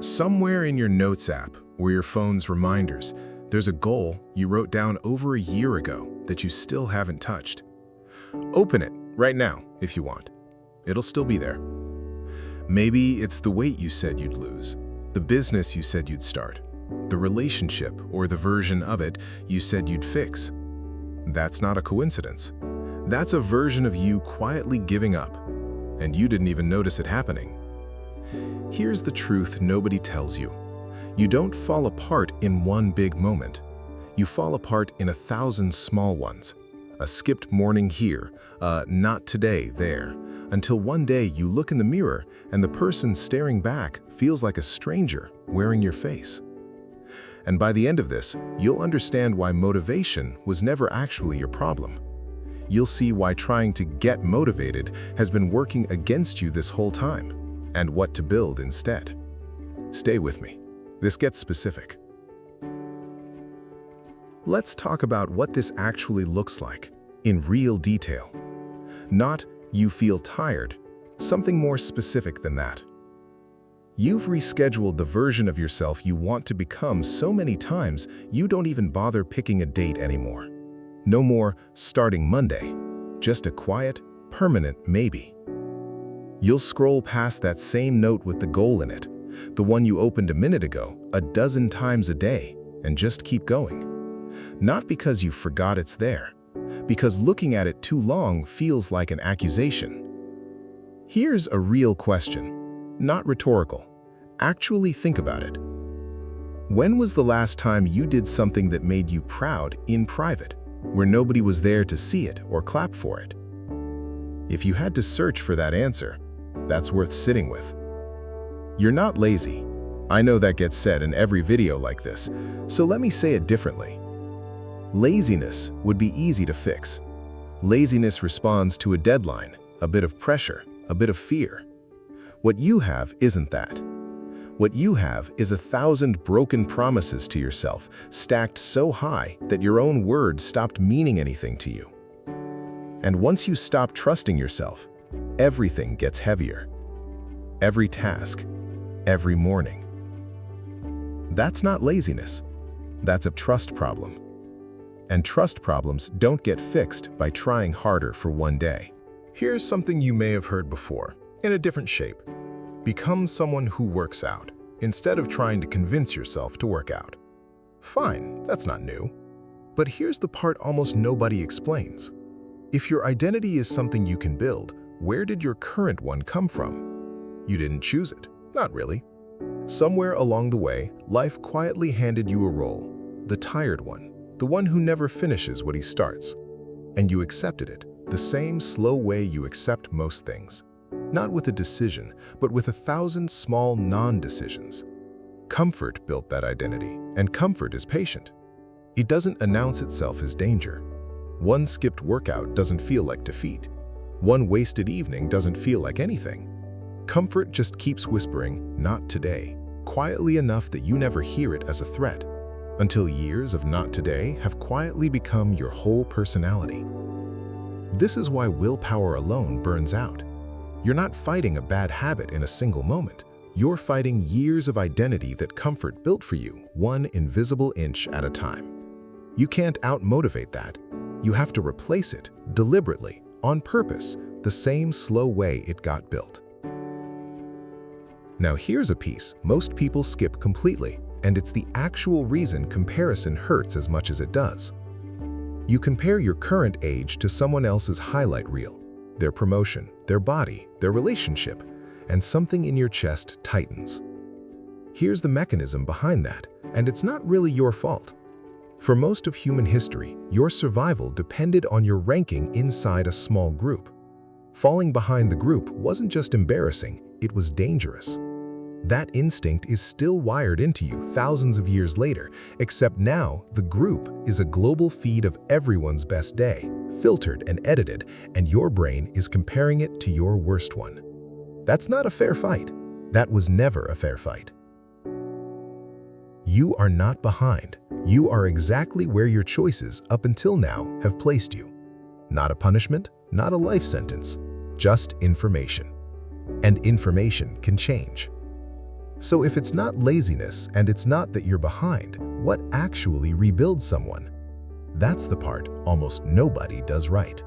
Somewhere in your Notes app or your phone's reminders, there's a goal you wrote down over a year ago that you still haven't touched. Open it right now if you want. It'll still be there. Maybe it's the weight you said you'd lose, the business you said you'd start, the relationship or the version of it you said you'd fix. That's not a coincidence. That's a version of you quietly giving up, and you didn't even notice it happening. Here's the truth nobody tells you. You don't fall apart in one big moment. You fall apart in 1,000 small ones. A skipped morning here, not today there, until one day you look in the mirror and the person staring back feels like a stranger wearing your face. And by the end of this, you'll understand why motivation was never actually your problem. You'll see why trying to get motivated has been working against you this whole time, and what to build instead. Stay with me. This gets specific. Let's talk about what this actually looks like, in real detail. Not, you feel tired, something more specific than that. You've rescheduled the version of yourself you want to become so many times you don't even bother picking a date anymore. No more starting Monday, just a quiet, permanent maybe. You'll scroll past that same note with the goal in it, the one you opened a minute ago, a dozen times a day, and just keep going. Not because you forgot it's there, because looking at it too long feels like an accusation. Here's a real question, not rhetorical. Actually think about it. When was the last time you did something that made you proud in private, where nobody was there to see it or clap for it? If you had to search for that answer, that's worth sitting with. You're not lazy. I know that gets said in every video like this, so let me say it differently. Laziness would be easy to fix. Laziness responds to a deadline, a bit of pressure, a bit of fear. What you have isn't that. What you have is 1,000 broken promises to yourself, stacked so high that your own words stopped meaning anything to you. And once you stop trusting yourself, everything gets heavier. Every task, every morning. That's not laziness. That's a trust problem. And trust problems don't get fixed by trying harder for one day. Here's something you may have heard before, in a different shape. Become someone who works out, instead of trying to convince yourself to work out. Fine, that's not new. But here's the part almost nobody explains. If your identity is something you can build, where did your current one come from? You didn't choose it, not really. Somewhere along the way, life quietly handed you a role, the tired one, the one who never finishes what he starts. And you accepted it, the same slow way you accept most things. Not with a decision, but with 1,000 small non-decisions. Comfort built that identity, and comfort is patient. It doesn't announce itself as danger. One skipped workout doesn't feel like defeat. One wasted evening doesn't feel like anything. Comfort just keeps whispering, "Not today," quietly enough that you never hear it as a threat, until years of "not today" have quietly become your whole personality. This is why willpower alone burns out. You're not fighting a bad habit in a single moment. You're fighting years of identity that comfort built for you, one invisible inch at a time. You can't out-motivate that. You have to replace it, deliberately, on purpose, the same slow way it got built. Now here's a piece most people skip completely, and it's the actual reason comparison hurts as much as it does. You compare your current age to someone else's highlight reel, their promotion, their body, their relationship, and something in your chest tightens. Here's the mechanism behind that, and it's not really your fault. For most of human history, your survival depended on your ranking inside a small group. Falling behind the group wasn't just embarrassing, it was dangerous. That instinct is still wired into you thousands of years later, except now the group is a global feed of everyone's best day, filtered and edited, and your brain is comparing it to your worst one. That's not a fair fight. That was never a fair fight. You are not behind. You are exactly where your choices up until now have placed you. Not a punishment, not a life sentence, just information. And information can change. So if it's not laziness and it's not that you're behind, what actually rebuilds someone? That's the part almost nobody does right.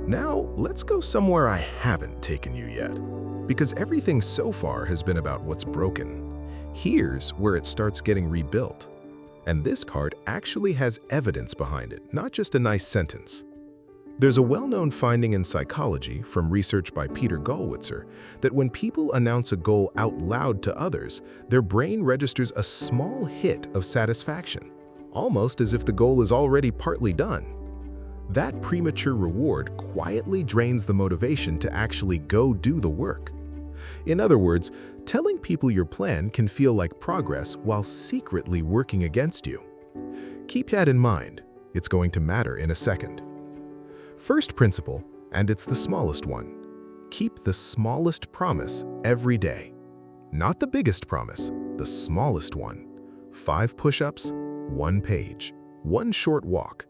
Now, let's go somewhere I haven't taken you yet. Because everything so far has been about what's broken. Here's where it starts getting rebuilt. And this part actually has evidence behind it, not just a nice sentence. There's a well-known finding in psychology from research by Peter Gollwitzer that when people announce a goal out loud to others, their brain registers a small hit of satisfaction, almost as if the goal is already partly done. That premature reward quietly drains the motivation to actually go do the work. In other words, telling people your plan can feel like progress while secretly working against you. Keep that in mind. It's going to matter in a second. First principle, and it's the smallest one. Keep the smallest promise every day. Not the biggest promise, the smallest one. 5 push-ups, 1 page, 1 short walk.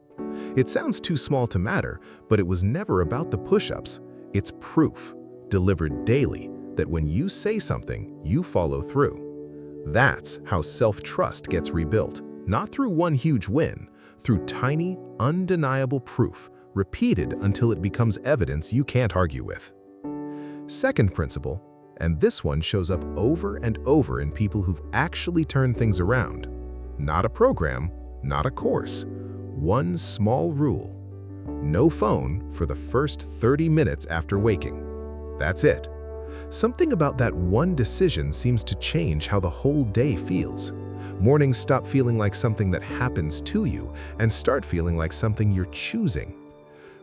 It sounds too small to matter, but it was never about the push-ups. It's proof, delivered daily, that when you say something, you follow through. That's how self-trust gets rebuilt, not through one huge win, through tiny, undeniable proof, repeated until it becomes evidence you can't argue with. Second principle, and this one shows up over and over in people who've actually turned things around. Not a program, not a course. One small rule. No phone for the first 30 minutes after waking. That's it. Something about that one decision seems to change how the whole day feels. Mornings stop feeling like something that happens to you and start feeling like something you're choosing.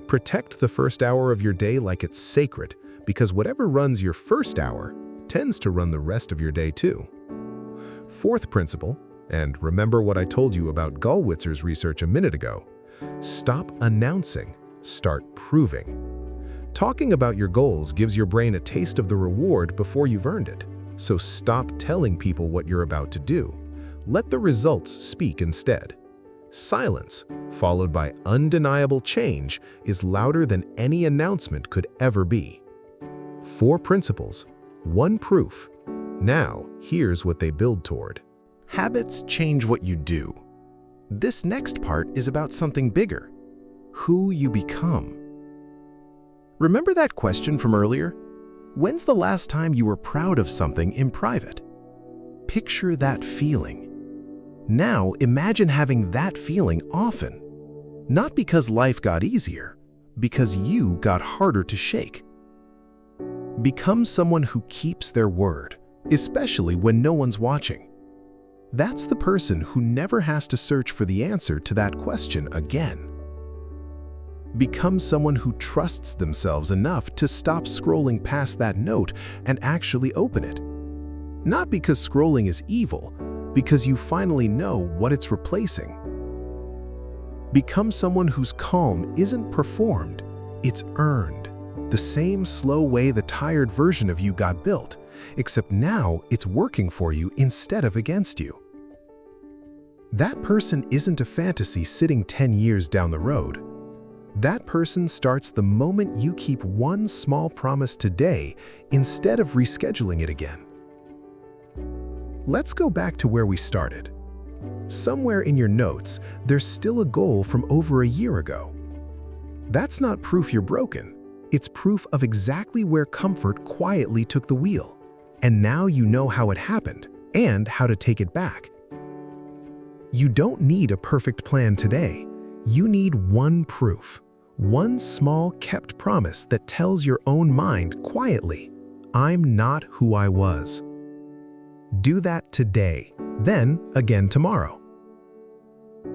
Protect the first hour of your day like it's sacred, because whatever runs your first hour tends to run the rest of your day too. Fourth principle, and remember what I told you about Gollwitzer's research a minute ago, stop announcing, start proving. Talking about your goals gives your brain a taste of the reward before you've earned it, so stop telling people what you're about to do. Let the results speak instead. Silence, followed by undeniable change, is louder than any announcement could ever be. 4 principles, 1 proof. Now, here's what they build toward. Habits change what you do. This next part is about something bigger: who you become. Remember that question from earlier? When's the last time you were proud of something in private? Picture that feeling. Now imagine having that feeling often. Not because life got easier, because you got harder to shake. Become someone who keeps their word, especially when no one's watching. That's the person who never has to search for the answer to that question again. Become someone who trusts themselves enough to stop scrolling past that note and actually open it. Not because scrolling is evil, because you finally know what it's replacing. Become someone whose calm isn't performed, it's earned. The same slow way the tired version of you got built, except now it's working for you instead of against you. That person isn't a fantasy sitting 10 years down the road. That person starts the moment you keep one small promise today instead of rescheduling it again. Let's go back to where we started. Somewhere in your notes, there's still a goal from over a year ago. That's not proof you're broken. It's proof of exactly where comfort quietly took the wheel. And now you know how it happened and how to take it back. You don't need a perfect plan today. You need one proof. One small kept promise that tells your own mind quietly, I'm not who I was. Do that today, then again tomorrow.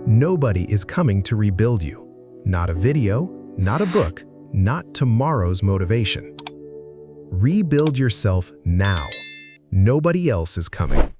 Nobody is coming to rebuild you. Not a video, not a book, not tomorrow's motivation. Rebuild yourself now. Nobody else is coming.